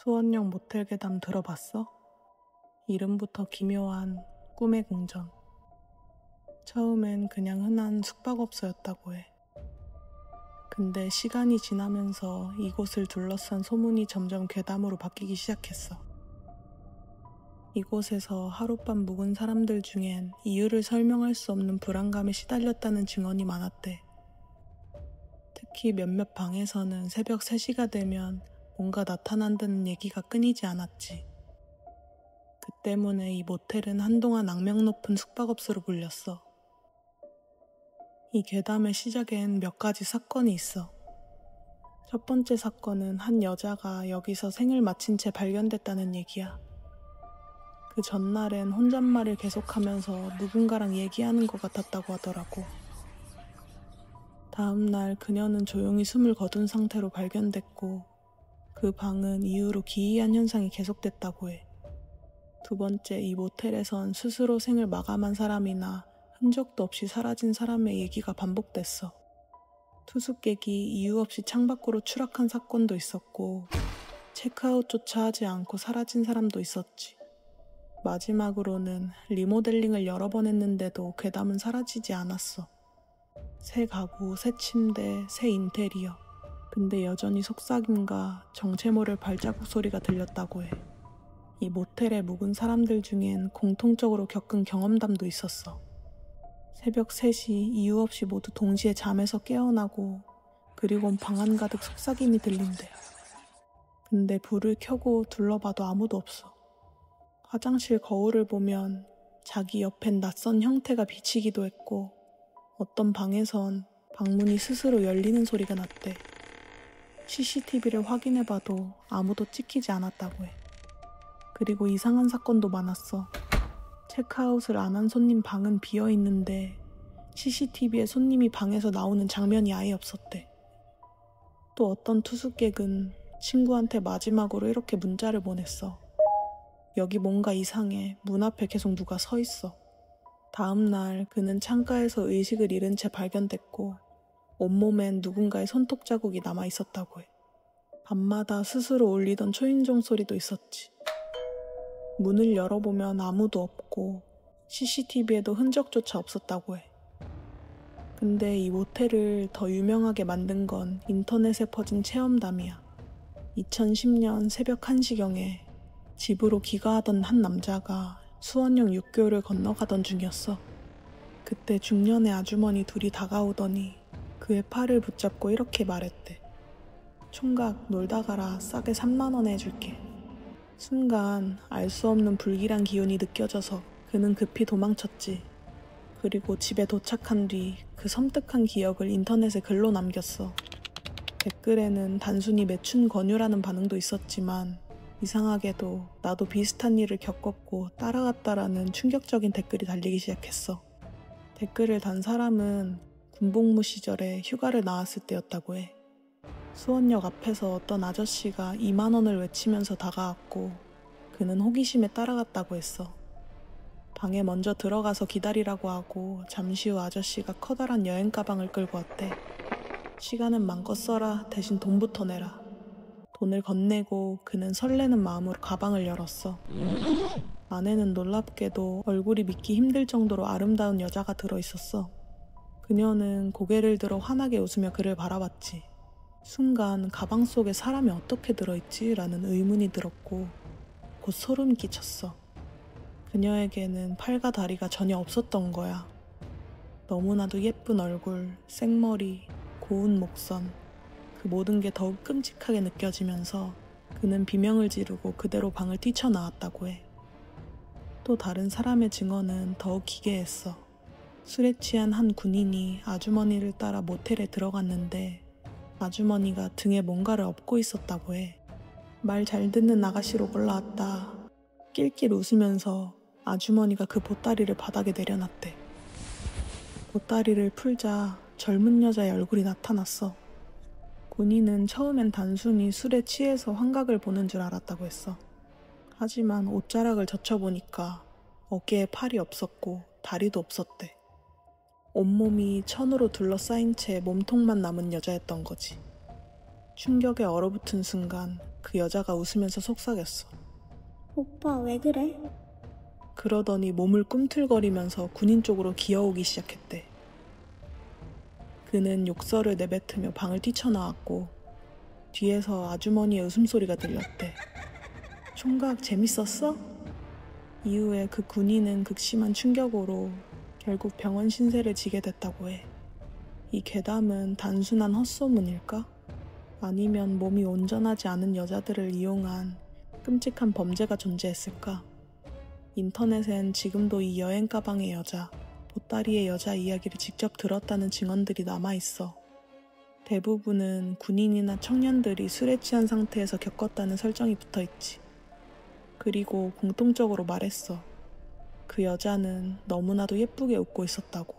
수원역 모텔 괴담 들어봤어? 이름부터 기묘한 꿈의 궁전. 처음엔 그냥 흔한 숙박업소였다고 해. 근데 시간이 지나면서 이곳을 둘러싼 소문이 점점 괴담으로 바뀌기 시작했어. 이곳에서 하룻밤 묵은 사람들 중엔 이유를 설명할 수 없는 불안감에 시달렸다는 증언이 많았대. 특히 몇몇 방에서는 새벽 3시가 되면 뭔가 나타난다는 얘기가 끊이지 않았지. 그 때문에 이 모텔은 한동안 악명 높은 숙박업소로 불렸어. 이 괴담의 시작엔 몇 가지 사건이 있어. 첫 번째 사건은 한 여자가 여기서 생을 마친 채 발견됐다는 얘기야. 그 전날엔 혼잣말을 계속하면서 누군가랑 얘기하는 것 같았다고 하더라고. 다음날 그녀는 조용히 숨을 거둔 상태로 발견됐고 그 방은 이후로 기이한 현상이 계속됐다고 해. 두 번째, 이 모텔에선 스스로 생을 마감한 사람이나 흔적도 없이 사라진 사람의 얘기가 반복됐어. 투숙객이 이유 없이 창밖으로 추락한 사건도 있었고 체크아웃조차 하지 않고 사라진 사람도 있었지. 마지막으로는 리모델링을 여러 번 했는데도 괴담은 사라지지 않았어. 새 가구, 새 침대, 새 인테리어. 근데 여전히 속삭임과 정체 모를 발자국 소리가 들렸다고 해. 이 모텔에 묵은 사람들 중엔 공통적으로 겪은 경험담도 있었어. 새벽 3시 이유 없이 모두 동시에 잠에서 깨어나고 그리곤 방 한가득 속삭임이 들린대. 근데 불을 켜고 둘러봐도 아무도 없어. 화장실 거울을 보면 자기 옆엔 낯선 형태가 비치기도 했고 어떤 방에선 방문이 스스로 열리는 소리가 났대. CCTV를 확인해봐도 아무도 찍히지 않았다고 해. 그리고 이상한 사건도 많았어. 체크아웃을 안 한 손님 방은 비어있는데 CCTV에 손님이 방에서 나오는 장면이 아예 없었대. 또 어떤 투숙객은 친구한테 마지막으로 이렇게 문자를 보냈어. 여기 뭔가 이상해. 문 앞에 계속 누가 서 있어. 다음날 그는 창가에서 의식을 잃은 채 발견됐고 온몸엔 누군가의 손톱 자국이 남아있었다고 해. 밤마다 스스로 울리던 초인종 소리도 있었지. 문을 열어보면 아무도 없고 CCTV에도 흔적조차 없었다고 해. 근데 이 모텔을 더 유명하게 만든 건 인터넷에 퍼진 체험담이야. 2010년 새벽 1시경에 집으로 귀가하던 한 남자가 수원역 육교를 건너가던 중이었어. 그때 중년의 아주머니 둘이 다가오더니 그의 팔을 붙잡고 이렇게 말했대. 총각 놀다 가라. 싸게 3만 원에 해줄게. 순간 알 수 없는 불길한 기운이 느껴져서 그는 급히 도망쳤지. 그리고 집에 도착한 뒤 그 섬뜩한 기억을 인터넷에 글로 남겼어. 댓글에는 단순히 매춘 권유라는 반응도 있었지만 이상하게도 나도 비슷한 일을 겪었고 따라갔다라는 충격적인 댓글이 달리기 시작했어. 댓글을 단 사람은 군복무 시절에 휴가를 나왔을 때였다고 해. 수원역 앞에서 어떤 아저씨가 2만 원을 외치면서 다가왔고 그는 호기심에 따라갔다고 했어. 방에 먼저 들어가서 기다리라고 하고 잠시 후 아저씨가 커다란 여행 가방을 끌고 왔대. 시간은 맘껏 써라. 대신 돈부터 내라. 돈을 건네고 그는 설레는 마음으로 가방을 열었어. 안에는 놀랍게도 얼굴이 믿기 힘들 정도로 아름다운 여자가 들어있었어. 그녀는 고개를 들어 환하게 웃으며 그를 바라봤지. 순간 가방 속에 사람이 어떻게 들어있지? 라는 의문이 들었고 곧 소름이 끼쳤어. 그녀에게는 팔과 다리가 전혀 없었던 거야. 너무나도 예쁜 얼굴, 생머리, 고운 목선, 그 모든 게 더욱 끔찍하게 느껴지면서 그는 비명을 지르고 그대로 방을 뛰쳐나왔다고 해. 또 다른 사람의 증언은 더욱 기괴했어. 술에 취한 한 군인이 아주머니를 따라 모텔에 들어갔는데 아주머니가 등에 뭔가를 업고 있었다고 해. 말 잘 듣는 아가씨로 올라왔다. 낄낄 웃으면서 아주머니가 그 보따리를 바닥에 내려놨대. 보따리를 풀자 젊은 여자의 얼굴이 나타났어. 군인은 처음엔 단순히 술에 취해서 환각을 보는 줄 알았다고 했어. 하지만 옷자락을 젖혀보니까 어깨에 팔이 없었고 다리도 없었대. 온몸이 천으로 둘러싸인 채 몸통만 남은 여자였던 거지. 충격에 얼어붙은 순간 그 여자가 웃으면서 속삭였어. 오빠 왜 그래? 그러더니 몸을 꿈틀거리면서 군인 쪽으로 기어오기 시작했대. 그는 욕설을 내뱉으며 방을 뛰쳐나왔고 뒤에서 아주머니의 웃음소리가 들렸대. 총각 재밌었어? 이후에 그 군인은 극심한 충격으로 결국 병원 신세를 지게 됐다고 해. 이 괴담은 단순한 헛소문일까? 아니면 몸이 온전하지 않은 여자들을 이용한 끔찍한 범죄가 존재했을까? 인터넷엔 지금도 이 여행 가방의 여자, 보따리의 여자 이야기를 직접 들었다는 증언들이 남아있어. 대부분은 군인이나 청년들이 술에 취한 상태에서 겪었다는 설정이 붙어있지. 그리고 공통적으로 말했어. 그 여자는 너무나도 예쁘게 웃고 있었다고.